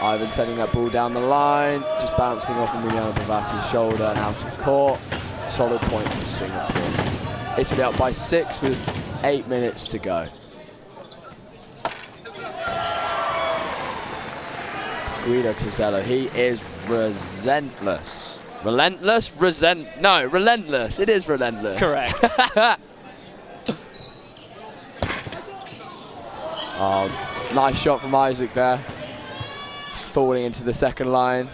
Ivan sending that ball down the line, just bouncing off Emiliano Bravatti's shoulder and out of court. Solid point for Singapore. Italy up by 6 with 8 minutes to go. Guido Tozello, he is relentless. Relentless? No, relentless. It is relentless. Correct. Oh, nice shot from Isaac there. Falling into the second line.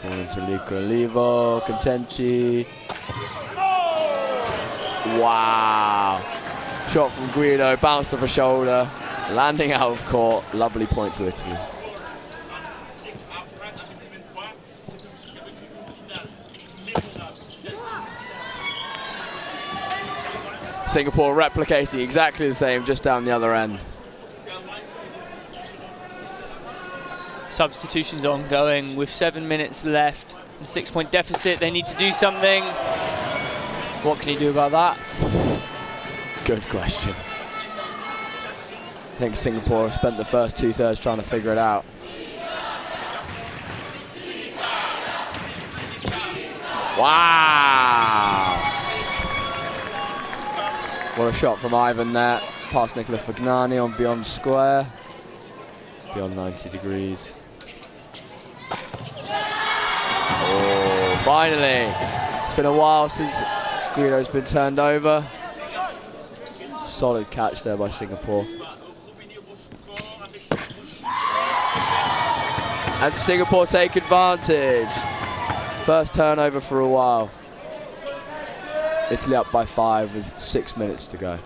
Falling to Luca Olivo, Contenti. Wow. Shot from Guido, bounced off a shoulder, landing out of court. Lovely point to Italy. Singapore replicating exactly the same, just down the other end. Substitutions ongoing with 7 minutes left. A 6-point deficit, they need to do something. What can you do about that? Good question. I think Singapore have spent the first 2/3 trying to figure it out. Wow! What a shot from Ivan there. Past Nicola Fagnani on beyond square. Beyond 90 degrees. Oh, finally. It's been a while since Guido's been turned over. Solid catch there by Singapore. And Singapore take advantage. First turnover for a while. Italy up by 5 with 6 minutes to go.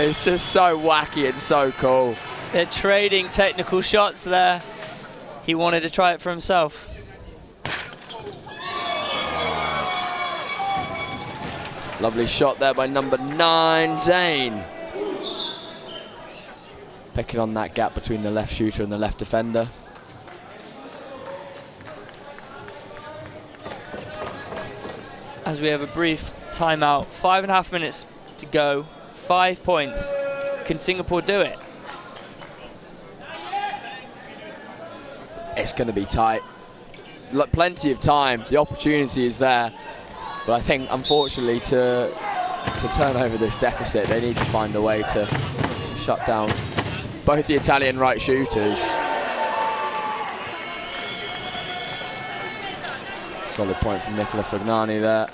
It's just so wacky and so cool. They're trading technical shots there. He wanted to try it for himself. Lovely shot there by number 9, Zane. Picking on that gap between the left shooter and the left defender. As we have a brief timeout, 5.5 minutes to go, 5 points. Can Singapore do it? It's going to be tight. Plenty of time. The opportunity is there. But I think, unfortunately, to turn over this deficit, they need to find a way to shut down both the Italian right shooters. Solid point from Nicola Fagnani there.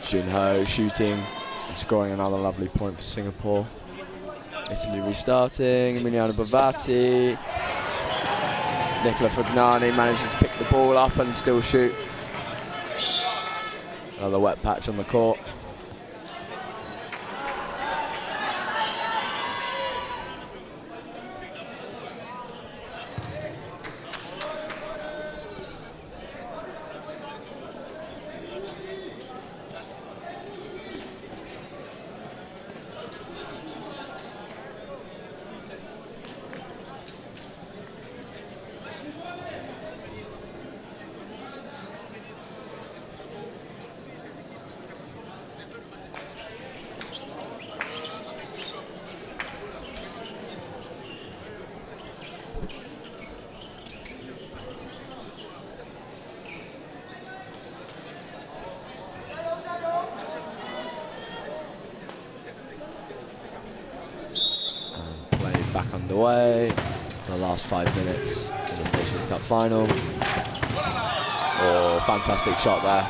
Junho shooting and scoring another lovely point for Singapore. Italy restarting, Emiliano Bavati. Nicola Fagnani managing to pick the ball up and still shoot. Another wet patch on the court. Back underway. The last 5 minutes in the Nations Cup final. Oh, fantastic shot there.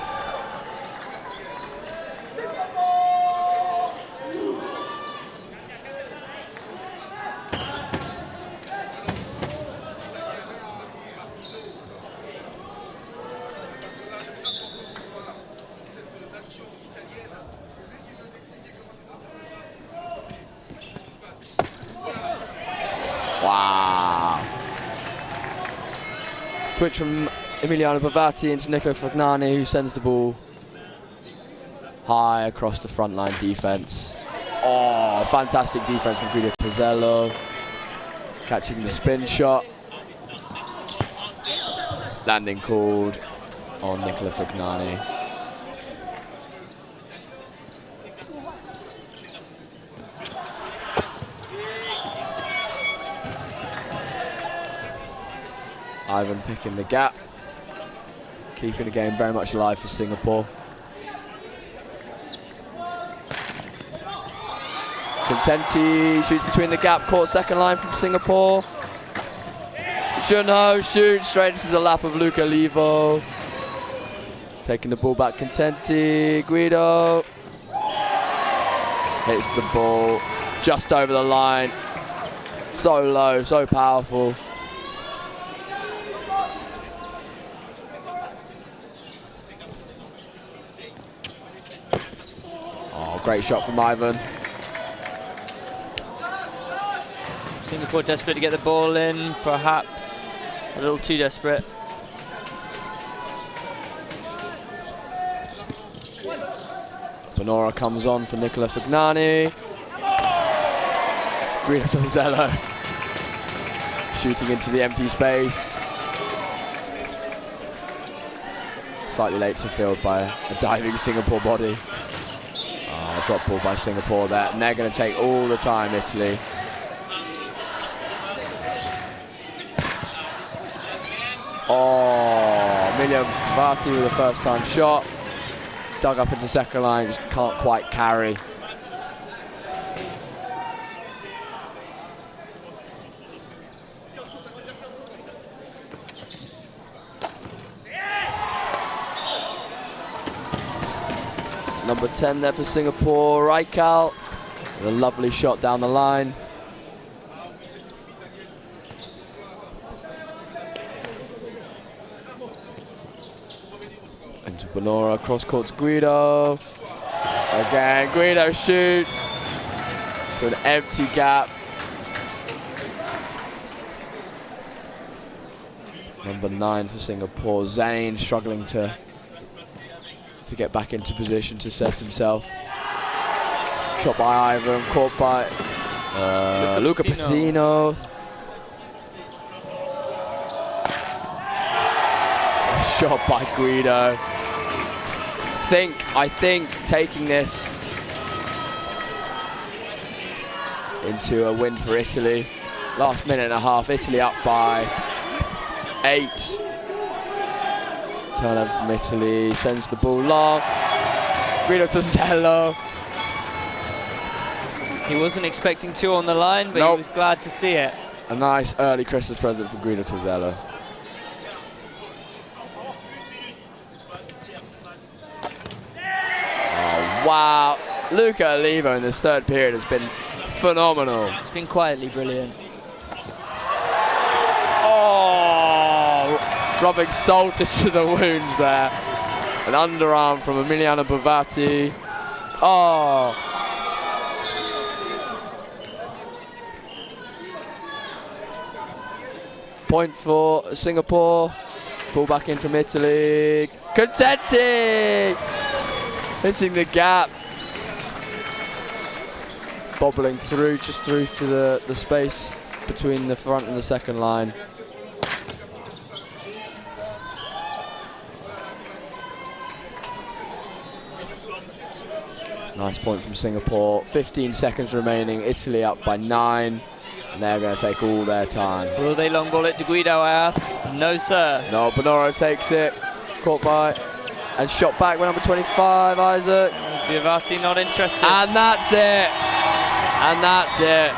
Wow. Switch from Emiliano Bavati into Nicola Fagnani, who sends the ball high across the front line defense. Oh, fantastic defense from Guido Tozello. Catching the spin shot. Landing called on Nicola Fagnani. Ivan picking the gap, keeping the game very much alive for Singapore. Contenti shoots between the gap, caught second line from Singapore. Junho shoots straight into the lap of Luca Livo. Taking the ball back, Contenti, Guido. Hits the ball just over the line. So low, so powerful. Great shot from Ivan. Singapore desperate to get the ball in, perhaps a little too desperate. Bonora comes on for Nicola Fagnani. Guido Tozello shooting into the empty space. Slightly late to field by a diving Singapore body. drop ball by Singapore there, and they're going to take all the time, Italy. Oh, Emilia Vati with a first time shot. Dug up into second line, just can't quite carry. Number 10 there for Singapore, Raikal, with a lovely shot down the line. Into Bonora, cross court to Guido. Again, Guido shoots to an empty gap. Number 9 for Singapore, Zane, struggling to get back into position to set himself. Shot by Ivan, caught by Luca Pacino. Shot by Guido. I think taking this into a win for Italy. Last minute and a half, Italy up by 8. Turnover from Italy, sends the ball long. Guido Tosello. He wasn't expecting 2 on the line, but he was glad to see it. A nice early Christmas present for Guido Tosello. Oh, wow. Luca Olivo in this third period has been phenomenal. It's been quietly brilliant. Rubbing salt into the wounds there. An underarm from Emiliano Bavati. Oh. Point for Singapore. Pull back in from Italy. Contenti! Hitting the gap. Bobbling through, just through to the space between the front and the second line. Nice point from Singapore. 15 seconds remaining. Italy up by 9. And they're going to take all their time. Will they long ball it to Guido, I ask? No, sir. No, Bonoro takes it. Caught by and shot back with number 25, Isaac. Vivati not interested. And that's it. And that's it.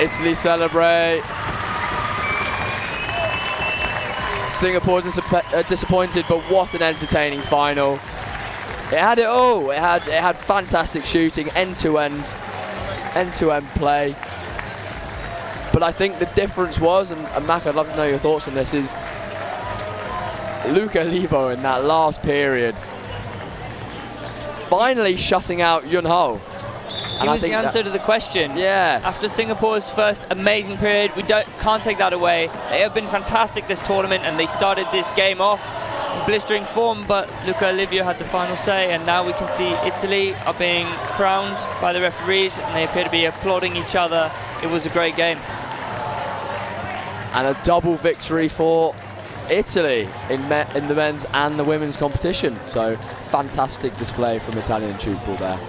Italy celebrate. Singapore disappointed, but what an entertaining final. It had it all. It had fantastic shooting, end-to-end play. But I think the difference was, and Mac, I'd love to know your thoughts on this, is Luca Olivo in that last period finally shutting out Yun Ho. He was the answer to the question. Yeah. After Singapore's first amazing period, we can't take that away. They have been fantastic this tournament, and they started this game off in blistering form, but Luca Olivo had the final say, and now we can see Italy are being crowned by the referees, and they appear to be applauding each other. It was a great game. And a double victory for Italy in the men's and the women's competition. So fantastic display from Italian Tchoukball there.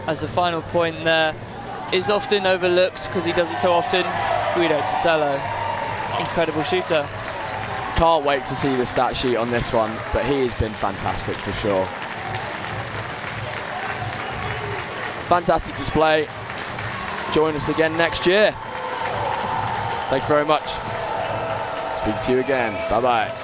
As the final point there is often overlooked because he does it so often, Guido Tosello, incredible shooter. Can't wait to see the stat sheet on this one, but he has been fantastic for sure. Fantastic display. Join us again next year. Thank you very much. Speak to you again. Bye-bye.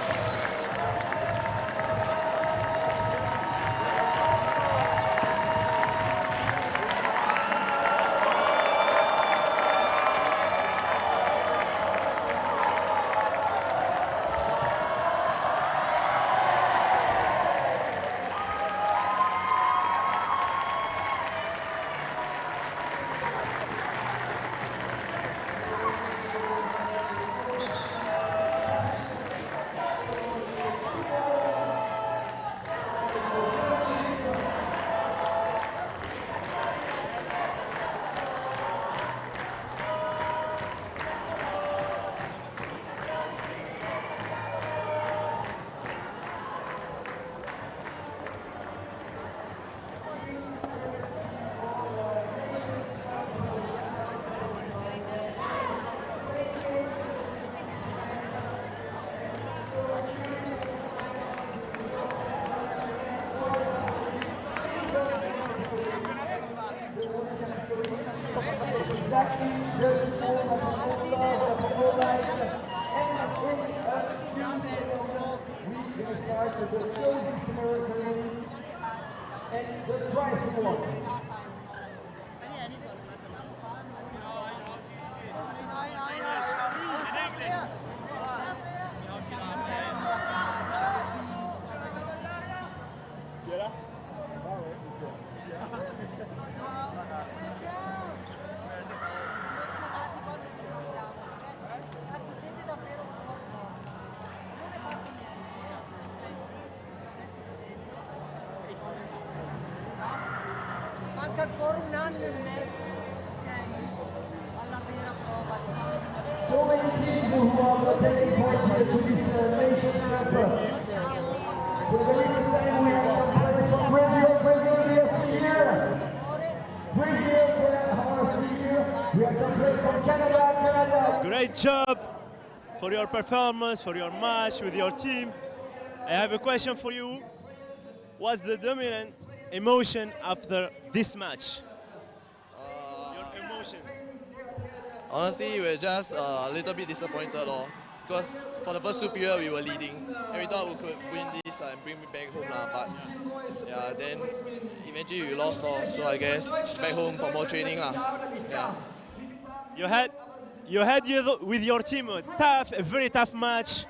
the closing ceremony and the prize award. Manca ancora un anno e mezzo, ok? Alla vera prova, l'esame di maturità. So many teams who are taking part here to this Nations Cup. For the very first time we have some players from Brazil. Brazil, they are still here. Brazil, they are still here. We have some players from Canada. Great job for your performance, for your match with your team. I have a question for you. What's the dominant emotion after this match? Your emotions. Honestly, we're just a little bit disappointed, because for the first two periods we were leading, and we thought we could win this and bring me back home, but yeah, then eventually we lost, so I guess back home for more training. Yeah. You had with your team a very tough match,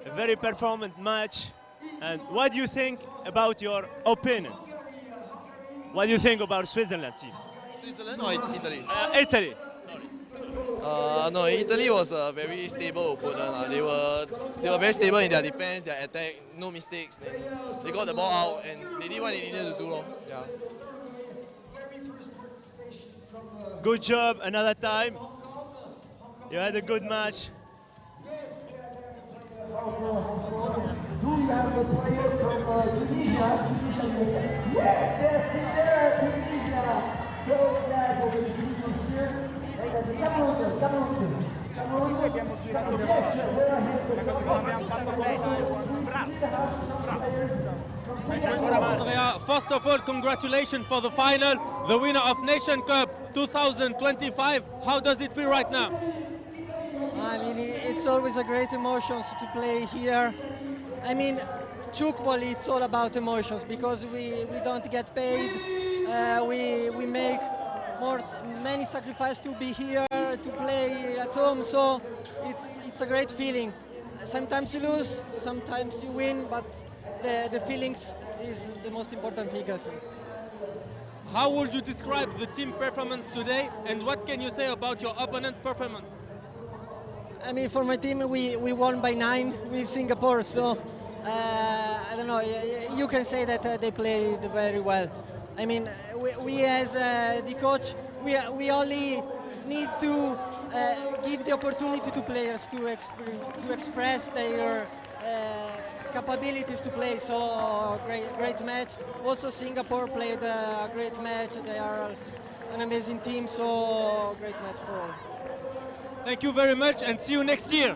a very performant match. And what do you think about your opponent? What do you think about Switzerland team? Switzerland or Italy? Italy. No, Italy was a very stable opponent. They were very stable in their defense, their attack, no mistakes. They got the ball out and they did what they needed to do. Yeah. Good job another time. You had a good match. Do we have a player from Tunisia? Yes, they're still there, Tunisia. So glad to see you here. And Cameroon. Yes, they are here. We still have some players from Singapore. Andrea, first of all, congratulations for the final, the winner of Nation Cup 2025. How does it feel right now? I mean, it's always a great emotion to play here. I mean, Tchoukball, it's all about emotions because we don't get paid. We make many sacrifices to be here, to play at home. So it's a great feeling. Sometimes you lose, sometimes you win, but the feelings is the most important thing, I think. How would you describe the team performance today, and what can you say about your opponent's performance? I mean, for my team, we won by 9 with Singapore, so I don't know. You can say that they played very well. I mean, we as the coach, we only need to give the opportunity to players to express their capabilities to play. So great match. Also, Singapore played a great match. They are an amazing team. So great match for all. Thank you very much and see you next year.